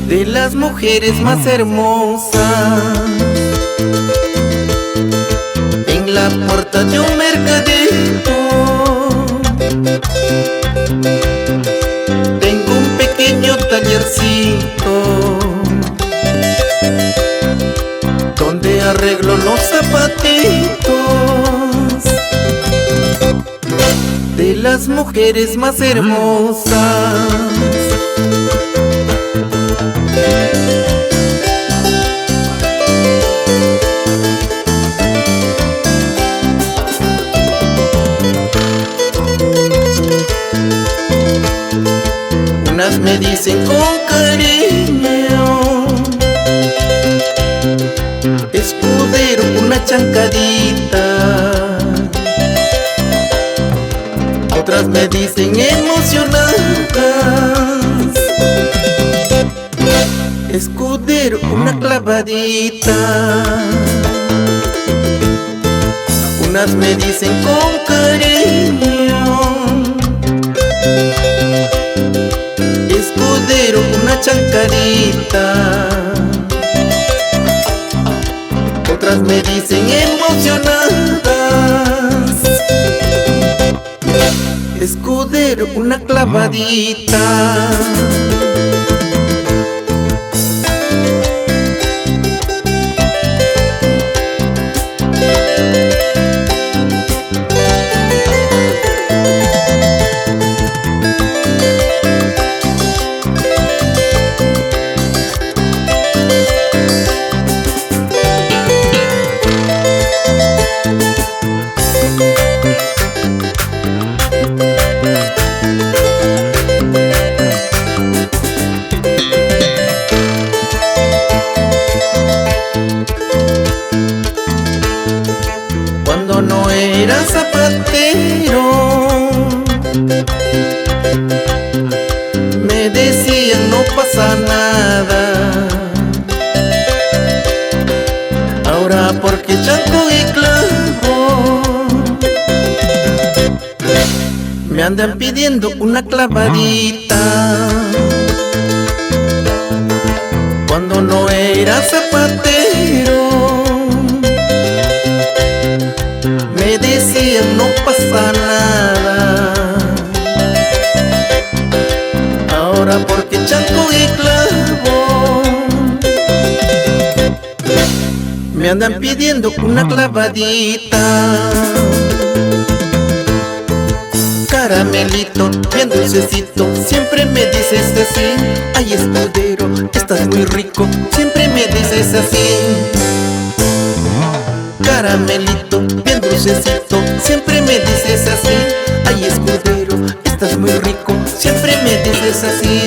de las mujeres más hermosas. En la puerta de un mercadito tengo un pequeño tallercito donde arreglo los zapatitos de las mujeres más hermosas. Unas me dicen con cariño: escudero, una chancadita. Otras me dicen emocionadas: escudero, una clavadita. Unas me dicen con cariño: escudero, una chancadita. Otras me dicen emocionadas: escudero, una clavadita. Cuando no era zapatero me decían no pasa nada. Ahora porque chanco y clavo me andan pidiendo una clavadita. Cuando no era zapatero me decían no pasa nada. Ahora porque chanco y clavo me andan pidiendo una clavadita. Caramelito, bien dulcecito, siempre me dices así: ay, escudero, estás muy rico, siempre me dices así. Caramelito, bien dulcecito, siempre me dices así: ay, escudero, estás muy rico, siempre me dices así.